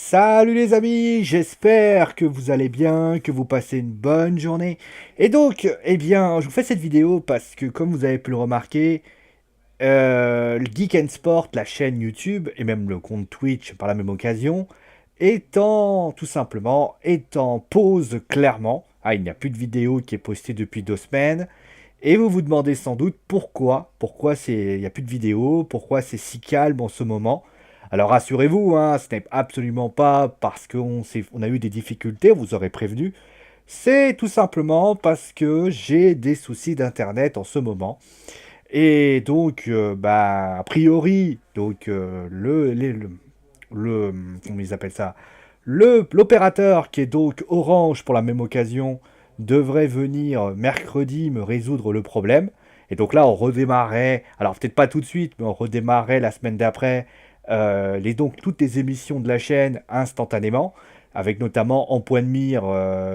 Salut les amis, j'espère que vous allez bien, que vous passez une bonne journée. Et donc, eh bien, je vous fais cette vidéo parce que comme vous avez pu le remarquer, le Geek and Sport, la chaîne YouTube et même le compte Twitch par la même occasion, tout simplement, est en pause clairement. Ah, il n'y a plus de vidéo qui est postée depuis 2 semaines. Et vous vous demandez sans doute il n'y a plus de vidéos, pourquoi c'est si calme en ce moment. Alors rassurez-vous, hein, ce n'est absolument pas parce on a eu des difficultés, on vous aurait prévenu. C'est tout simplement parce que j'ai des soucis d'internet en ce moment. Et donc, a priori, comment ils appellent ça? L'opérateur qui est donc Orange pour la même occasion devrait venir mercredi me résoudre le problème. Et donc là, on redémarrait, alors peut-être pas tout de suite, mais on redémarrait la semaine d'après, donc toutes les émissions de la chaîne instantanément, avec notamment en point de mire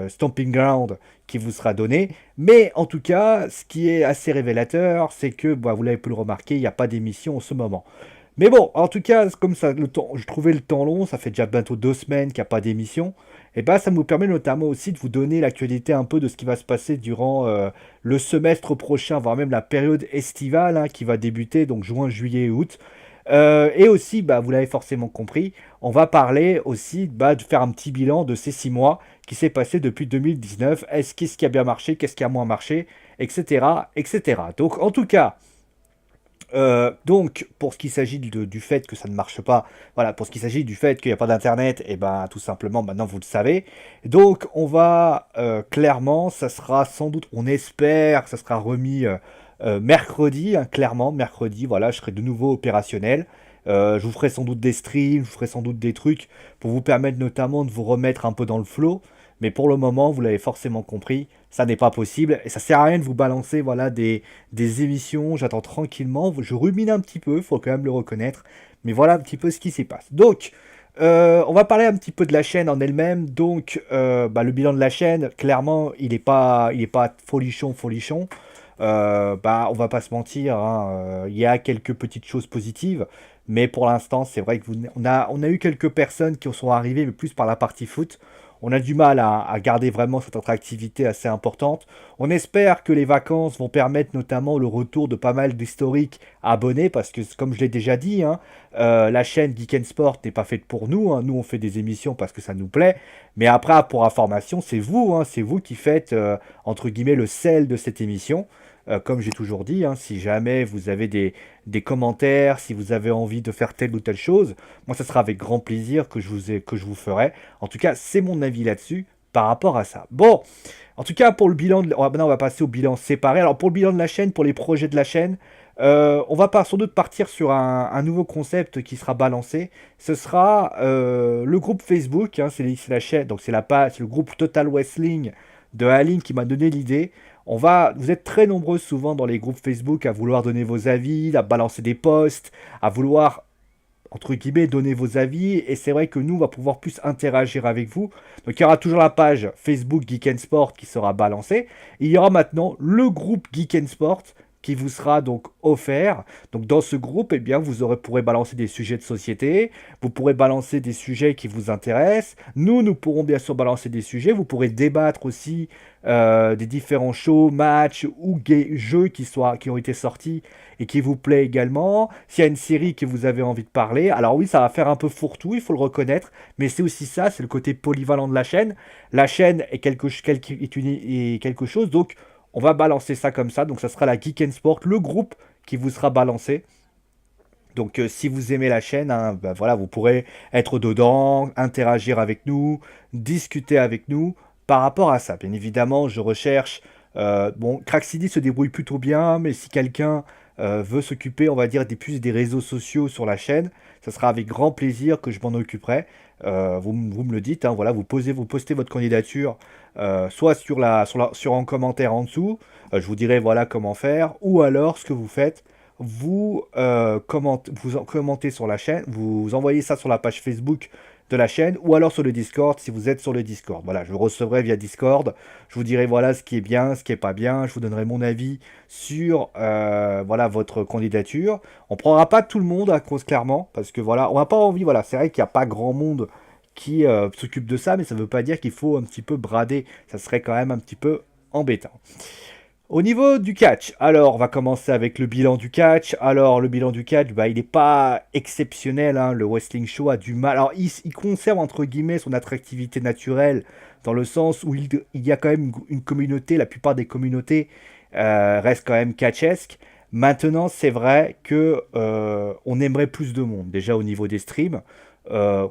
Stomping Ground qui vous sera donné. Mais en tout cas, ce qui est assez révélateur, c'est que, bah, vous l'avez pu le remarquer, il n'y a pas d'émission en ce moment. Mais bon, en tout cas, comme ça, je trouvais le temps long, ça fait déjà bientôt 2 semaines qu'il n'y a pas d'émission. Et bah, ça nous permet notamment aussi de vous donner l'actualité un peu de ce qui va se passer durant le semestre prochain, voire même la période estivale hein, qui va débuter, donc juin, juillet et août. Et aussi, bah, vous l'avez forcément compris, on va parler aussi bah, de faire un petit bilan de ces 6 mois qui s'est passé depuis 2019. Qu'est-ce qui a bien marché, qu'est-ce qui a moins marché, etc., etc. Donc, en tout cas, pour ce qui s'agit du fait que ça ne marche pas, voilà, pour ce qui s'agit du fait qu'il n'y a pas d'internet, et ben tout simplement, maintenant vous le savez. Donc, on va clairement, ça sera sans doute, on espère que ça sera remis mercredi, hein, clairement, mercredi, voilà, je serai de nouveau opérationnel. Je vous ferai sans doute des streams, je vous ferai sans doute des trucs pour vous permettre notamment de vous remettre un peu dans le flow. Mais pour le moment, vous l'avez forcément compris, ça n'est pas possible. Et ça sert à rien de vous balancer voilà, des émissions. J'attends tranquillement. Je rumine un petit peu, il faut quand même le reconnaître. Mais voilà un petit peu ce qui s'y passe. Donc, on va parler un petit peu de la chaîne en elle-même. Donc, le bilan de la chaîne, clairement, il est pas folichon, folichon. On va pas se mentir, hein, il y a quelques petites choses positives, mais pour l'instant, c'est vrai que on a eu quelques personnes qui sont arrivées, mais plus par la partie foot. On a du mal à garder vraiment cette attractivité assez importante. On espère que les vacances vont permettre notamment le retour de pas mal d'historiques abonnés, parce que comme je l'ai déjà dit, hein, la chaîne Geek and Sport n'est pas faite pour nous, hein. Nous, on fait des émissions parce que ça nous plaît. Mais après, pour information, c'est vous, hein, c'est vous qui faites, entre guillemets, le sel de cette émission. Comme j'ai toujours dit, hein, si jamais vous avez des commentaires, si vous avez envie de faire telle ou telle chose, moi, ce sera avec grand plaisir que je vous ferai. En tout cas, c'est mon avis là-dessus par rapport à ça. Bon, en tout cas, pour le bilan, maintenant, on va passer au bilan séparé. Alors, pour le bilan de la chaîne, pour les projets de la chaîne, on va sans doute partir sur un nouveau concept qui sera balancé. Ce sera le groupe Facebook, hein, c'est la chaîne, donc c'est le groupe Total Wrestling de Aline qui m'a donné l'idée. Vous êtes très nombreux souvent dans les groupes Facebook à vouloir donner vos avis, à balancer des posts, à vouloir entre guillemets donner vos avis. Et c'est vrai que nous, on va pouvoir plus interagir avec vous. Donc il y aura toujours la page Facebook Geek and Sport qui sera balancée. Il y aura maintenant le groupe Geek and Sport qui vous sera donc offert. Donc dans ce groupe, eh bien, pourrez balancer des sujets de société, vous pourrez balancer des sujets qui vous intéressent. Nous pourrons bien sûr balancer des sujets. Vous pourrez débattre aussi des différents shows, matchs ou jeux qui ont été sortis et qui vous plaît également. S'il y a une série que vous avez envie de parler, alors oui, ça va faire un peu fourre-tout, il faut le reconnaître, mais c'est aussi ça, c'est le côté polyvalent de la chaîne. La chaîne est quelque chose, donc on va balancer ça comme ça. Donc ça sera la Geek and Sport, le groupe qui vous sera balancé. Donc si vous aimez la chaîne, hein, bah, voilà, vous pourrez être dedans, interagir avec nous, discuter avec nous par rapport à ça. Bien évidemment, je recherche. Bon, Crack City se débrouille plutôt bien, mais si quelqu'un veut s'occuper, on va dire, des réseaux sociaux sur la chaîne, ça sera avec grand plaisir que je m'en occuperai. Vous me le dites, hein, voilà, vous postez votre candidature, soit sur un commentaire en dessous, je vous dirai voilà comment faire, ou alors ce que vous faites vous commentez sur la chaîne, vous envoyez ça sur la page Facebook de la chaîne ou alors sur le Discord si vous êtes sur le Discord. Voilà, je vous recevrai via Discord. Je vous dirai voilà ce qui est bien, ce qui est pas bien. Je vous donnerai mon avis sur voilà votre candidature. On prendra pas tout le monde à cause clairement parce que voilà, on n'a pas envie. Voilà, c'est vrai qu'il n'y a pas grand monde qui s'occupe de ça, mais ça ne veut pas dire qu'il faut un petit peu brader. Ça serait quand même un petit peu embêtant. Au niveau du catch, alors on va commencer avec le bilan du catch. Alors le bilan du catch, bah, il n'est pas exceptionnel, hein. Le Wrestling Show a du mal. Alors il conserve entre guillemets son attractivité naturelle dans le sens où il y a quand même une communauté. La plupart des communautés restent quand même catchesques. Maintenant, c'est vrai que on aimerait plus de monde déjà au niveau des streams.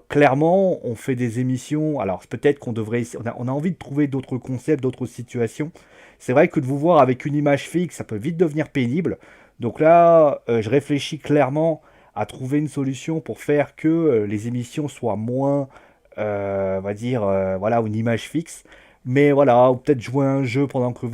Clairement, on fait des émissions. Alors peut-être qu'on devrait, on a envie de trouver d'autres concepts, d'autres situations. C'est vrai que de vous voir avec une image fixe, ça peut vite devenir pénible. Donc là, je réfléchis clairement à trouver une solution pour faire que les émissions soient moins, on va dire, voilà, une image fixe. Mais voilà, ou peut-être jouer à un jeu pendant que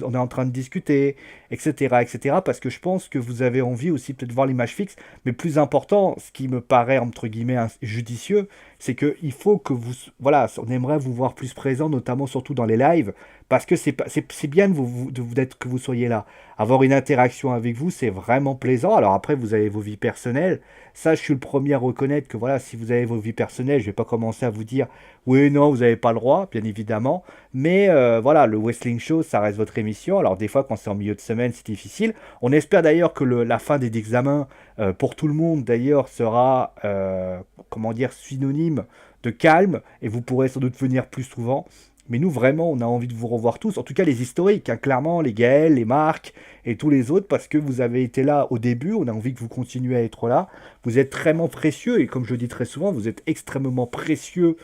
on est en train de discuter, etc., etc. Parce que je pense que vous avez envie aussi peut-être de voir l'image fixe. Mais plus important, ce qui me paraît entre guillemets judicieux, c'est que il faut que vous, voilà, on aimerait vous voir plus présent, notamment surtout dans les lives, parce que c'est bien d'être que vous soyez là. Avoir une interaction avec vous, c'est vraiment plaisant. Alors après, vous avez vos vies personnelles. Ça, je suis le premier à reconnaître que voilà, si vous avez vos vies personnelles, je vais pas commencer à vous dire oui, non, vous n'avez pas le droit, bien évidemment. Mais voilà, le Wrestling Show, ça reste votre émission. Alors des fois, quand c'est en milieu de semaine, c'est difficile. On espère d'ailleurs que la fin des examens, pour tout le monde d'ailleurs, sera, comment dire, synonyme de calme. Et vous pourrez sans doute venir plus souvent. Mais nous, vraiment, on a envie de vous revoir tous. En tout cas, les historiques, hein, clairement, les Gaël, les Marc et tous les autres, parce que vous avez été là au début. On a envie que vous continuez à être là. Vous êtes vraiment précieux. Et comme je le dis très souvent, vous êtes extrêmement précieux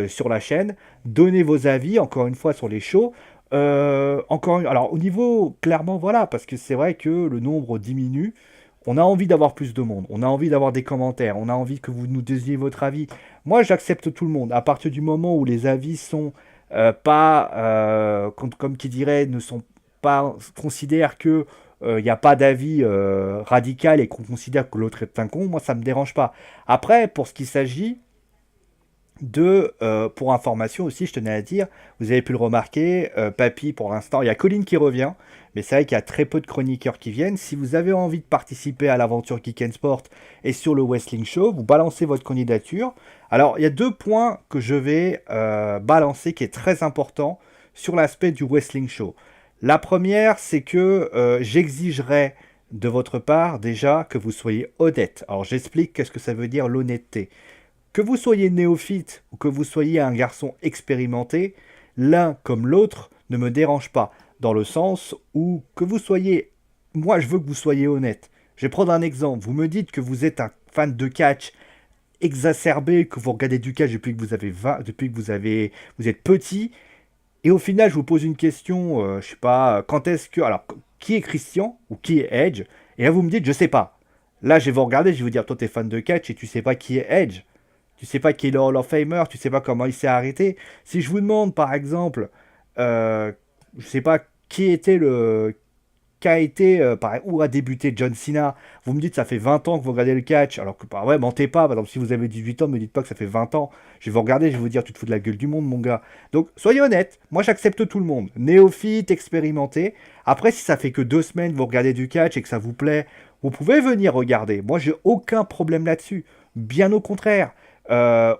sur la chaîne. Donnez vos avis, encore une fois, sur les shows. Alors, au niveau, clairement, voilà, parce que c'est vrai que le nombre diminue. On a envie d'avoir plus de monde. On a envie d'avoir des commentaires. On a envie que vous nous disiez votre avis. Moi, j'accepte tout le monde. À partir du moment où les avis sont pas, comme qui dirait, ne sont pas, considèrent que il n'y a pas d'avis radical et qu'on considère que l'autre est un con, moi ça me dérange pas. Après, pour ce qu'il s'agit pour information aussi, je tenais à dire, vous avez pu le remarquer, Papy, pour l'instant, il y a Colline qui revient, mais c'est vrai qu'il y a très peu de chroniqueurs qui viennent. Si vous avez envie de participer à l'aventure Geek and Sport et sur le Wrestling Show, vous balancez votre candidature. Alors, il y a deux points que je vais balancer qui est très important sur l'aspect du Wrestling Show. La première, c'est que j'exigerai de votre part déjà que vous soyez honnête. Alors, j'explique qu'est-ce que ça veut dire l'honnêteté. Que vous soyez néophyte ou que vous soyez un garçon expérimenté, l'un comme l'autre ne me dérange pas. Dans le sens où que vous soyez... Moi, je veux que vous soyez honnête. Je vais prendre un exemple. Vous me dites que vous êtes un fan de catch exacerbé, que vous regardez du catch depuis que vous avez 20, depuis que vous êtes petit. Et au final, je vous pose une question, je sais pas, quand est-ce que... Alors, qui est Christian ou qui est Edge? Et là, vous me dites, je sais pas. Là, je vais vous regarder, je vais vous dire, toi, t'es fan de catch et tu sais pas qui est Edge. Tu sais pas qui est le Hall of Famer, tu sais pas comment il s'est arrêté. Si je vous demande par exemple, je sais pas qui était le, qu'a été, où a débuté John Cena, vous me dites ça fait 20 ans que vous regardez le catch, alors que bah ouais, mentez pas, par exemple si vous avez 18 ans, ne me dites pas que ça fait 20 ans, je vais vous regarder, je vais vous dire tu te fous de la gueule du monde mon gars. Donc soyez honnête, moi j'accepte tout le monde, néophyte, expérimenté. Après si ça fait que 2 semaines vous regardez du catch et que ça vous plaît, vous pouvez venir regarder, moi j'ai aucun problème là-dessus, bien au contraire.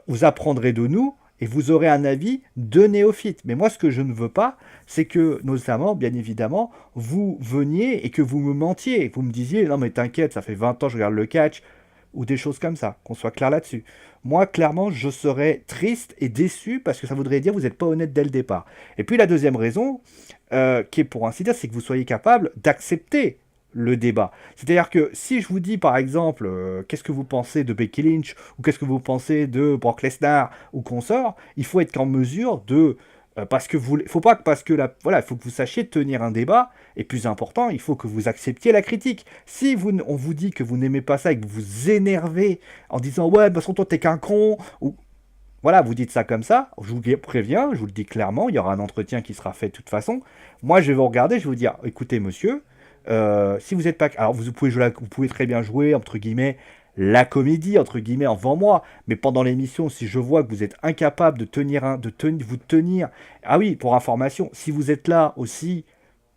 Vous apprendrez de nous et vous aurez un avis de néophyte. Mais moi, ce que je ne veux pas, c'est que, notamment, bien évidemment, vous veniez et que vous me mentiez. Vous me disiez, non mais t'inquiète, ça fait 20 ans que je regarde le catch, ou des choses comme ça, qu'on soit clair là-dessus. Moi, clairement, je serais triste et déçu parce que ça voudrait dire que vous n'êtes pas honnête dès le départ. Et puis la deuxième raison, qui est pour ainsi dire, c'est que vous soyez capable d'accepter le débat. C'est-à-dire que si je vous dis par exemple qu'est-ce que vous pensez de Becky Lynch ou qu'est-ce que vous pensez de Brock Lesnar ou consort, il faut être en mesure de parce que vous faut pas parce que voilà, il faut que vous sachiez tenir un débat et plus important, il faut que vous acceptiez la critique. Si on vous dit que vous n'aimez pas ça et que vous vous énervez en disant ouais, de toute façon toi t'es qu'un con ou voilà, vous dites ça comme ça, je vous préviens, je vous le dis clairement, il y aura un entretien qui sera fait de toute façon. Moi, je vais vous regarder, je vais vous dire, écoutez, monsieur, si vous êtes pas... Alors, vous pouvez, vous pouvez très bien jouer, entre guillemets, la comédie, entre guillemets, avant moi, mais pendant l'émission, si je vois que vous êtes incapable de vous tenir... Ah oui, pour information, si vous êtes là aussi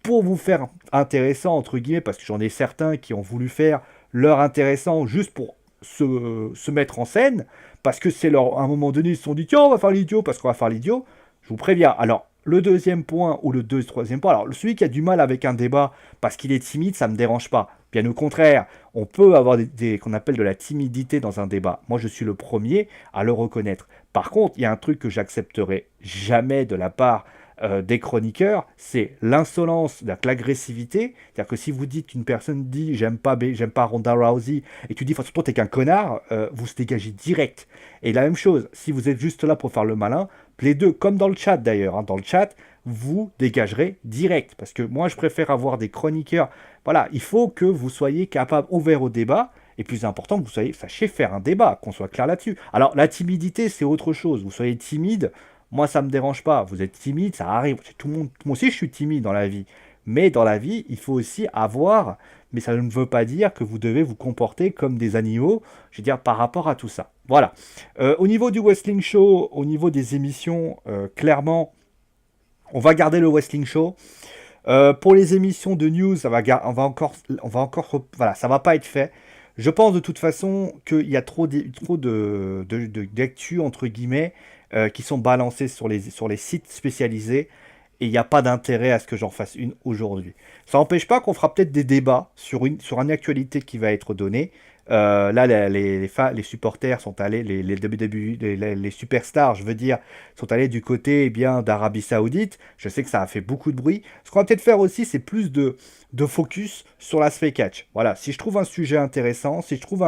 pour vous faire intéressant, entre guillemets, parce que j'en ai certains qui ont voulu faire leur intéressant juste pour se mettre en scène, parce que c'est leur, à un moment donné, ils se sont dit, tiens, on va faire l'idiot, parce qu'on va faire l'idiot. Je vous préviens. Alors, le deuxième point ou le troisième point, alors celui qui a du mal avec un débat parce qu'il est timide, ça ne me dérange pas. Bien au contraire, on peut avoir qu'on appelle de la timidité dans un débat. Moi, je suis le premier à le reconnaître. Par contre, il y a un truc que j'accepterai jamais de la part des chroniqueurs, c'est l'insolence, l'agressivité. C'est-à-dire que si vous dites qu'une personne dit j'aime pas Ronda Rousey et tu dis de toute façon toi t'es qu'un connard, vous se dégagez direct. Et la même chose, si vous êtes juste là pour faire le malin, les deux, comme dans le chat d'ailleurs, hein, dans le chat, vous dégagerez direct. Parce que moi je préfère avoir des chroniqueurs. Voilà, il faut que vous soyez capable, ouvert au débat. Et plus important, que vous sachiez faire un débat, qu'on soit clair là-dessus. Alors, la timidité, c'est autre chose. Vous soyez timide, moi, ça me dérange pas. Vous êtes timide, ça arrive. Tout le monde, moi aussi, je suis timide dans la vie. Mais dans la vie, il faut aussi avoir. Mais ça ne veut pas dire que vous devez vous comporter comme des animaux. Je veux dire, par rapport à tout ça. Voilà. Au niveau du Wrestling Show, au niveau des émissions, clairement, on va garder le Wrestling Show. Pour les émissions de news, voilà, ça va pas être fait. Je pense de toute façon qu'il y a trop d'actu entre guillemets qui sont balancés sur les sites spécialisés et il n'y a pas d'intérêt à ce que j'en fasse une aujourd'hui. Ça n'empêche pas qu'on fera peut-être des débats sur une actualité qui va être donnée. Là, les supporters sont allés, les WWE, les superstars, je veux dire, sont allés du côté bien d'Arabie Saoudite. Je sais que ça a fait beaucoup de bruit. Ce qu'on va peut-être faire aussi, c'est plus de focus sur l'aspect catch. Voilà, si je trouve un sujet intéressant, si je trouve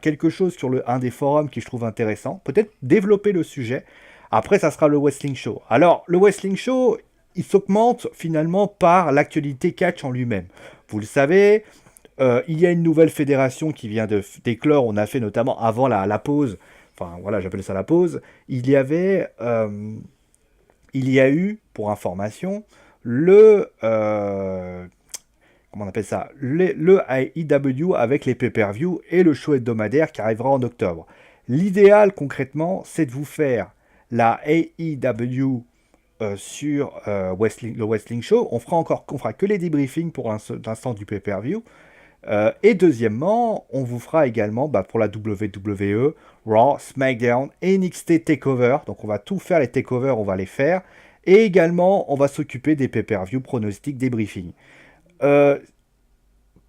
quelque chose sur un des forums qui je trouve intéressant, peut-être développer le sujet. Après, ça sera le Wrestling Show. Alors, le Wrestling Show, il s'augmente finalement par l'actualité catch en lui-même. Vous le savez, il y a une nouvelle fédération qui vient d'éclore. On a fait notamment avant la pause, enfin voilà, j'appelle ça la pause. Il y a eu, pour information, comment on appelle ça, le AEW avec les pay-per-view et le show hebdomadaire qui arrivera en octobre. L'idéal concrètement, c'est de vous faire la AEW sur le Wrestling Show. On fera que les debriefings pour l'instant du pay-per-view. Et deuxièmement, on vous fera également pour la WWE, Raw, SmackDown et NXT Takeover. Donc on va tout faire, les takeovers, on va les faire. Et également, on va s'occuper des pay-per-view, pronostics, débriefings.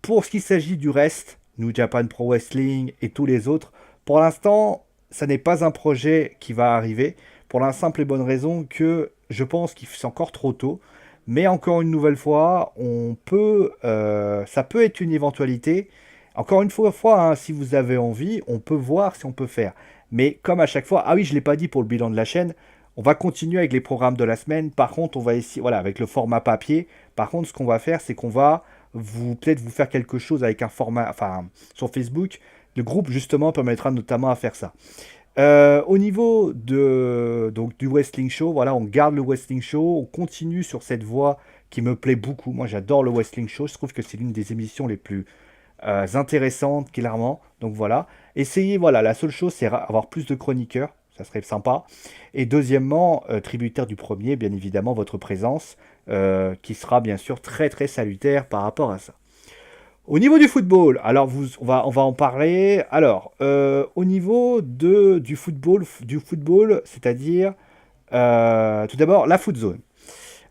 Pour ce qui s'agit du reste, New Japan Pro Wrestling et tous les autres, pour l'instant, ça n'est pas un projet qui va arriver. Pour la simple et bonne raison que je pense que c'est encore trop tôt. Mais encore une nouvelle fois, ça peut être une éventualité. Encore une fois, hein, si vous avez envie, on peut voir si on peut faire. Mais comme à chaque fois, ah oui, je ne l'ai pas dit pour le bilan de la chaîne, on va continuer avec les programmes de la semaine. Par contre, on va essayer, voilà, avec le format papier. Par contre, ce qu'on va faire, c'est qu'on va peut-être vous faire quelque chose avec un format, enfin, sur Facebook. Le groupe, justement, permettra notamment à faire ça. Au niveau donc, du Wrestling Show, voilà, on garde le Wrestling Show, on continue sur cette voie qui me plaît beaucoup. Moi, j'adore le Wrestling Show, je trouve que c'est l'une des émissions les plus intéressantes, clairement. Donc voilà, essayez, voilà, la seule chose, c'est avoir plus de chroniqueurs, ça serait sympa. Et deuxièmement, tributaire du premier, bien évidemment, votre présence, qui sera bien sûr très très salutaire par rapport à ça. Au niveau du football, alors on va en parler. Alors, au niveau du football, c'est-à-dire tout d'abord la foot zone.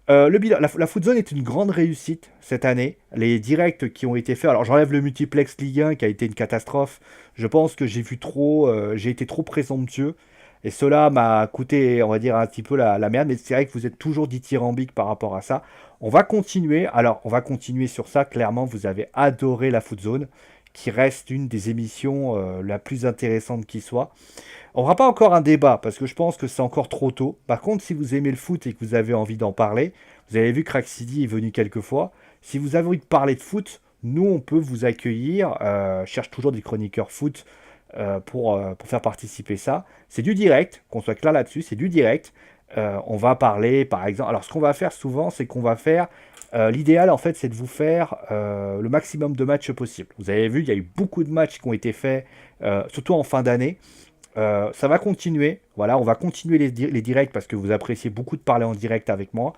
La foot zone est une grande réussite cette année. Les directs qui ont été faits, alors j'enlève le multiplex Ligue 1 qui a été une catastrophe. Je pense que j'ai été trop présomptueux. Et cela m'a coûté, on va dire, un petit peu la merde. Mais c'est vrai que vous êtes toujours dithyrambique par rapport à ça. On va continuer. Alors, on va continuer sur ça. Clairement, vous avez adoré la Foot Zone, qui reste une des émissions la plus intéressante qui soit. On fera pas encore un débat, parce que je pense que c'est encore trop tôt. Par contre, si vous aimez le foot et que vous avez envie d'en parler, vous avez vu que Crack City est venu quelques fois. Si vous avez envie de parler de foot, nous, on peut vous accueillir. Cherche toujours des chroniqueurs foot pour faire participer ça. C'est du direct, qu'on soit clair là-dessus, c'est du direct. On va parler, par exemple... Alors, ce qu'on va faire souvent, c'est qu'on va faire... l'idéal, en fait, c'est de vous faire le maximum de matchs possible. Vous avez vu, il y a eu beaucoup de matchs qui ont été faits, surtout en fin d'année. Ça va continuer. Voilà, on va continuer les directs parce que vous appréciez beaucoup de parler en direct avec moi.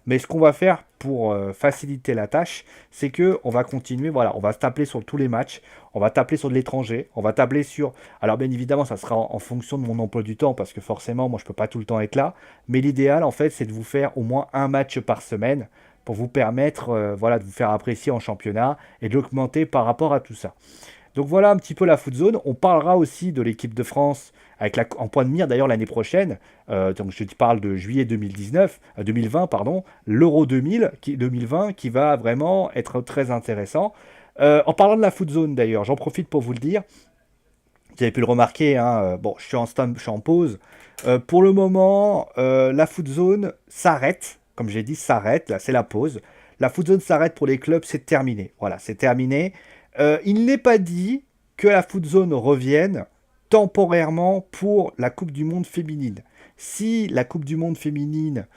Mais ce qu'on va faire pour faciliter la tâche, c'est que on va continuer, voilà, on va se taper sur tous les matchs, on va taper sur de l'étranger, on va tabler sur... Alors bien évidemment, ça sera en fonction de mon emploi du temps, parce que forcément, moi, je peux pas tout le temps être là. Mais l'idéal, en fait, c'est de vous faire au moins un match par semaine pour vous permettre, voilà, de vous faire apprécier en championnat et de l'augmenter par rapport à tout ça. Donc voilà un petit peu la foot zone. On parlera aussi de l'équipe de France avec en point de mire d'ailleurs l'année prochaine. Donc je te parle de juillet 2019, 2020 pardon, l'Euro 2020 qui va vraiment être très intéressant. En parlant de la foot zone d'ailleurs, j'en profite pour vous le dire. Vous avez pu le remarquer, hein, bon, je suis en pause. Pour le moment, la foot zone s'arrête. Comme j'ai dit, s'arrête. Là, c'est la pause. La foot zone s'arrête pour les clubs, c'est terminé. Voilà, c'est terminé. Il n'est pas dit que la foot zone revienne temporairement pour la Coupe du Monde féminine. Si la Coupe du Monde féminine,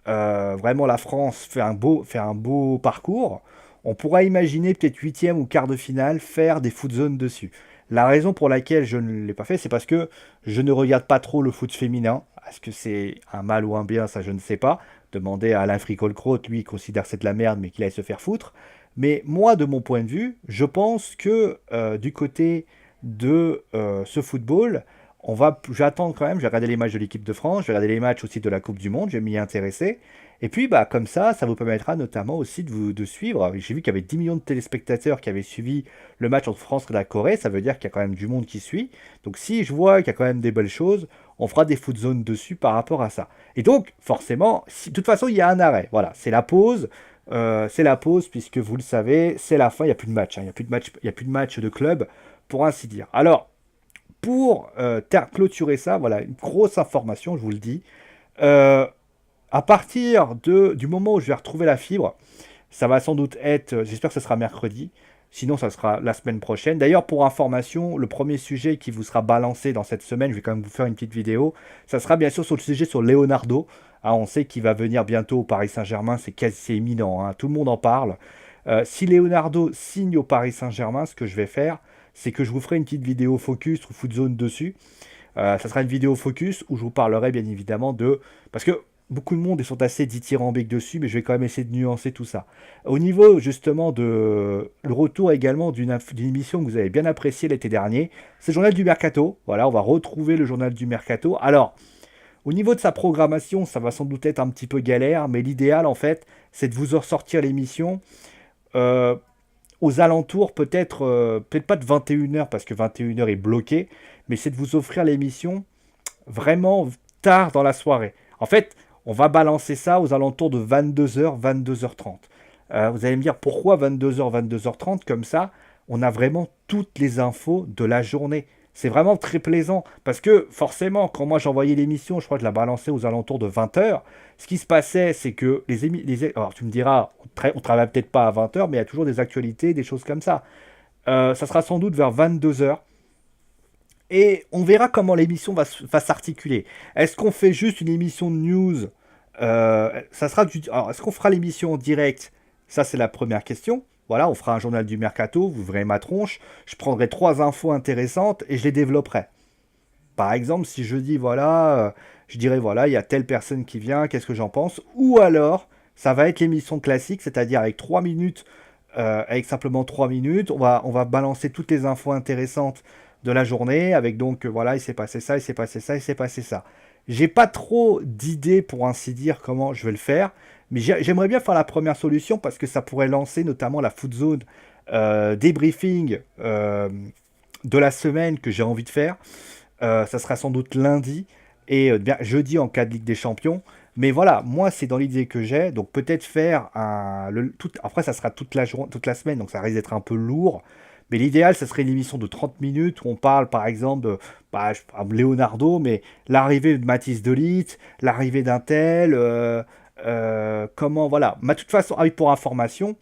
vraiment la France fait un beau parcours, on pourra imaginer peut-être huitième ou quart de finale faire des foot zones dessus. La raison pour laquelle je ne l'ai pas fait, c'est parce que je ne regarde pas trop le foot féminin. Est-ce que c'est un mal ou un bien, ça je ne sais pas. Demandez à Alain Fricolcrot, lui il considère que c'est de la merde, mais qu'il aille se faire foutre. Mais moi, de mon point de vue, je pense que du côté de ce football, j'attends quand même, je vais regarder les matchs de l'équipe de France, je vais regarder les matchs aussi de la Coupe du Monde, je vais m'y intéresser. Et puis, bah, comme ça vous permettra notamment aussi de suivre. J'ai vu qu'il y avait 10 millions de téléspectateurs qui avaient suivi le match entre France et la Corée, ça veut dire qu'il y a quand même du monde qui suit. Donc si je vois qu'il y a quand même des belles choses, on fera des foot zones dessus par rapport à ça. Et donc, forcément, de toute façon, il y a un arrêt. Voilà, c'est la pause, puisque vous le savez, c'est la fin, il n'y a plus de match. Il n'y a plus de match, il y a plus de match de club, pour ainsi dire. Alors, pour clôturer ça, voilà, une grosse information, je vous le dis. Euh, à partir du moment où je vais retrouver la fibre, ça va sans doute être, j'espère que ce sera mercredi, sinon ça sera la semaine prochaine. D'ailleurs, pour information, le premier sujet qui vous sera balancé dans cette semaine, je vais quand même vous faire une petite vidéo, ça sera bien sûr sur le sujet sur Leonardo. Ah, on sait qu'il va venir bientôt au Paris Saint-Germain, c'est imminent, hein, tout le monde en parle. Si Leonardo signe au Paris Saint-Germain, ce que je vais faire, c'est que je vous ferai une petite vidéo focus ou foot zone dessus. Ça sera une vidéo focus où je vous parlerai bien évidemment de... Parce que beaucoup de monde sont assez dithyrambiques dessus, mais je vais quand même essayer de nuancer tout ça. Au niveau justement de le retour également d'une émission que vous avez bien appréciée l'été dernier, c'est le journal du Mercato. Voilà, on va retrouver le journal du Mercato. Alors, au niveau de sa programmation, ça va sans doute être un petit peu galère, mais l'idéal en fait, c'est de vous ressortir l'émission euh, aux alentours peut-être pas de 21h parce que 21h est bloqué, mais c'est de vous offrir l'émission vraiment tard dans la soirée. En fait, on va balancer ça aux alentours de 22h, 22h30. Vous allez me dire pourquoi 22h, 22h30 comme ça, on a vraiment toutes les infos de la journée. C'est vraiment très plaisant parce que forcément, quand moi j'envoyais l'émission, je crois que je la balançais aux alentours de 20h. Ce qui se passait, c'est que alors tu me diras, on travaille peut-être pas à 20h, mais il y a toujours des actualités, des choses comme ça. Ça sera sans doute vers 22h. Et on verra comment l'émission va s'articuler. Est-ce qu'on fait juste une émission de news Alors, est-ce qu'on fera l'émission en direct? Ça, c'est la première question. Voilà, on fera un journal du mercato, vous verrez ma tronche. Je prendrai trois infos intéressantes et je les développerai. Par exemple, si je dis, voilà, je dirais, voilà, il y a telle personne qui vient, qu'est-ce que j'en pense? Ou alors, ça va être l'émission classique, c'est-à-dire avec 3 minutes, avec simplement 3 minutes, on va balancer toutes les infos intéressantes de la journée, avec donc, voilà, il s'est passé ça, il s'est passé ça, il s'est passé ça. J'ai pas trop d'idées, pour ainsi dire, comment je vais le faire, mais j'aimerais bien faire la première solution, parce que ça pourrait lancer notamment la foot zone débriefing de la semaine que j'ai envie de faire. Ça sera sans doute lundi et bien, jeudi en cas de Ligue des Champions. Mais voilà, moi c'est dans l'idée que j'ai, donc peut-être faire après ça sera toute la journée, toute la semaine, donc ça risque d'être un peu lourd. Mais l'idéal, ça serait une émission de 30 minutes où on parle par exemple de Leonardo, mais l'arrivée de Mathis de Ligt, l'arrivée d'un tel, comment, voilà. Mais de toute façon, ah oui, pour information,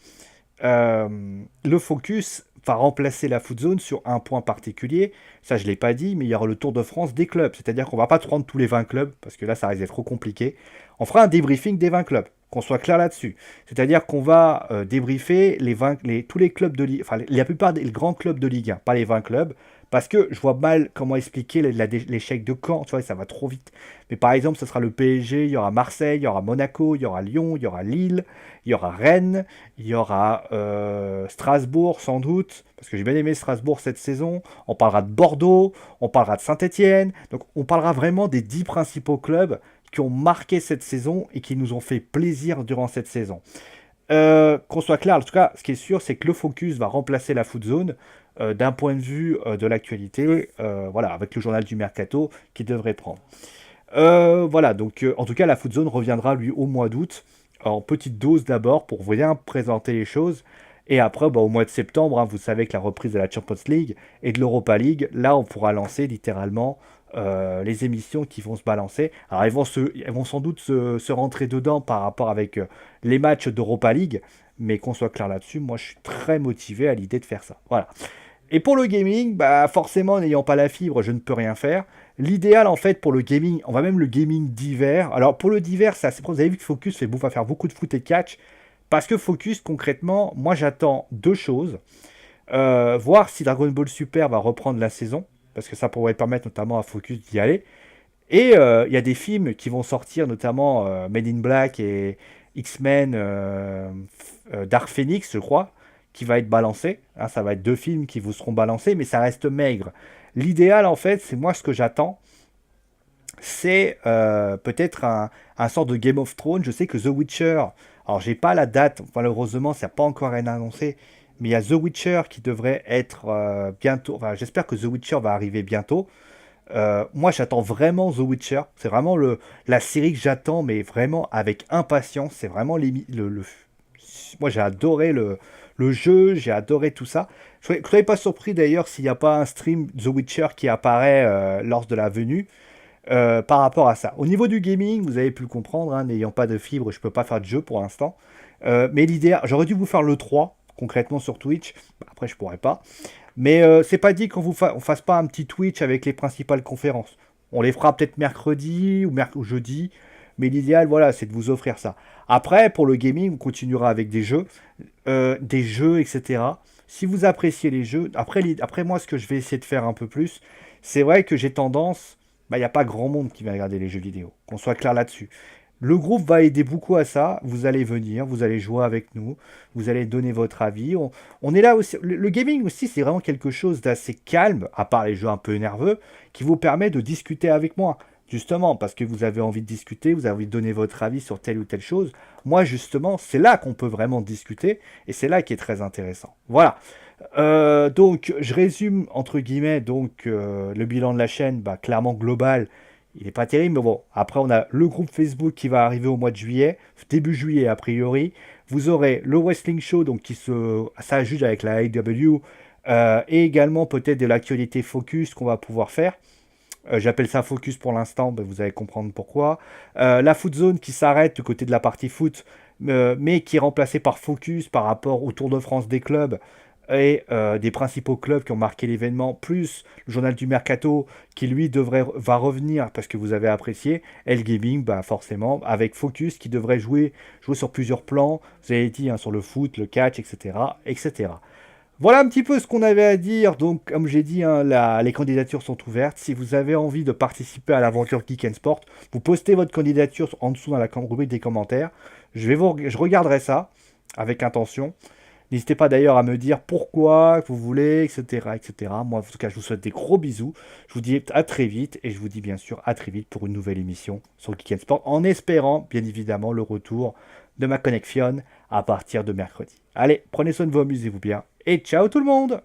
le focus va remplacer la foot zone sur un point particulier. Ça, je ne l'ai pas dit, mais il y aura le Tour de France des clubs. C'est-à-dire qu'on ne va pas prendre tous les 20 clubs, parce que là, ça risque d'être trop compliqué. On fera un débriefing des 20 clubs, qu'on soit clair là-dessus. C'est-à-dire qu'on va débriefer tous les clubs de Ligue, enfin la plupart des grands clubs de Ligue 1, pas les 20 clubs, Parce que je vois mal comment expliquer l'échec de Caen, tu vois, ça va trop vite. Mais par exemple, ce sera le PSG, il y aura Marseille, il y aura Monaco, il y aura Lyon, il y aura Lille, il y aura Rennes, il y aura Strasbourg sans doute, parce que j'ai bien aimé Strasbourg cette saison. On parlera de Bordeaux, on parlera de Saint-Étienne. Donc on parlera vraiment des 10 principaux clubs qui ont marqué cette saison et qui nous ont fait plaisir durant cette saison. Qu'on soit clair, en tout cas, ce qui est sûr, c'est que le focus va remplacer la foot zone d'un point de vue de l'actualité, voilà, avec le journal du Mercato qui devrait prendre. Voilà, donc en tout cas, la foot zone reviendra lui au mois d'août, en petite dose d'abord pour bien présenter les choses. Et après, bah, au mois de septembre, hein, vous savez que la reprise de la Champions League et de l'Europa League, là, on pourra lancer littéralement les émissions qui vont se balancer. Alors, elles vont sans doute se rentrer dedans par rapport avec les matchs d'Europa League, mais qu'on soit clair là-dessus, moi, je suis très motivé à l'idée de faire ça. Voilà. Et pour le gaming, bah forcément, n'ayant pas la fibre, je ne peux rien faire. L'idéal, en fait, pour le gaming, on va même le gaming d'hiver. Alors, pour le d'hiver, c'est assez. Vous avez vu que Focus va faire beaucoup de foot et de catch. Parce que Focus, concrètement, moi, j'attends deux choses. Voir si Dragon Ball Super va reprendre la saison. Parce que ça pourrait permettre notamment à Focus d'y aller. Et il y a des films qui vont sortir, notamment Made in Black et X-Men Dark Phoenix, je crois, qui va être balancé. Hein, ça va être deux films qui vous seront balancés, mais ça reste maigre. L'idéal, en fait, c'est moi ce que j'attends, c'est peut-être un sort de Game of Thrones. Je sais que The Witcher, alors j'ai pas la date, malheureusement, ça n'a pas encore été annoncé, mais il y a The Witcher qui devrait être bientôt. Enfin, j'espère que The Witcher va arriver bientôt. Moi, j'attends vraiment The Witcher. C'est vraiment la série que j'attends, mais vraiment avec impatience. C'est vraiment moi, j'ai adoré le jeu, j'ai adoré tout ça. Je ne serais pas surpris d'ailleurs s'il n'y a pas un stream The Witcher qui apparaît lors de la venue par rapport à ça. Au niveau du gaming, vous avez pu le comprendre, hein, n'ayant pas de fibre, je ne peux pas faire de jeu pour l'instant. Mais l'idée, j'aurais dû vous faire le 3 concrètement sur Twitch. Bah, après, je pourrais pas. Mais c'est pas dit qu'on on fasse pas un petit Twitch avec les principales conférences. On les fera peut-être mercredi ou jeudi. Mais l'idéal, voilà, c'est de vous offrir ça. Après, pour le gaming, on continuera avec des jeux, etc. Si vous appréciez les jeux, après moi, ce que je vais essayer de faire un peu plus, c'est vrai que j'ai tendance, bah, il n'y a pas grand monde qui va regarder les jeux vidéo. Qu'on soit clair là-dessus. Le groupe va aider beaucoup à ça. Vous allez venir, vous allez jouer avec nous, vous allez donner votre avis. On est là aussi. Le gaming aussi, c'est vraiment quelque chose d'assez calme, à part les jeux un peu nerveux, qui vous permet de discuter avec moi. Justement, parce que vous avez envie de discuter, vous avez envie de donner votre avis sur telle ou telle chose. Moi, justement, c'est là qu'on peut vraiment discuter et c'est là qui est très intéressant. Voilà. Donc, je résume entre guillemets le bilan de la chaîne, bah, clairement global. Il n'est pas terrible, mais bon. Après, on a le groupe Facebook qui va arriver au mois de juillet, début juillet a priori. Vous aurez le Wrestling Show, donc qui s'ajuste avec la AEW, et également peut-être de l'actualité focus qu'on va pouvoir faire. J'appelle ça focus pour l'instant, ben vous allez comprendre pourquoi. La foot zone qui s'arrête du côté de la partie foot, mais qui est remplacée par focus par rapport au Tour de France des clubs et des principaux clubs qui ont marqué l'événement, plus le journal du Mercato qui lui va revenir parce que vous avez apprécié, et le gaming, bah forcément, avec Focus qui devrait jouer sur plusieurs plans, vous avez dit, hein, sur le foot, le catch, etc., etc. Voilà un petit peu ce qu'on avait à dire. Donc, comme j'ai dit, hein, les candidatures sont ouvertes. Si vous avez envie de participer à l'aventure Geek and Sport, vous postez votre candidature en dessous dans la rubrique des commentaires. Je regarderai ça avec intention. N'hésitez pas d'ailleurs à me dire pourquoi vous voulez, etc., etc. Moi, en tout cas, je vous souhaite des gros bisous. Je vous dis à très vite et je vous dis bien sûr à très vite pour une nouvelle émission sur Geek and Sport, en espérant bien évidemment le retour de ma connexion à partir de mercredi. Allez, prenez soin de vous, amusez-vous bien et ciao tout le monde!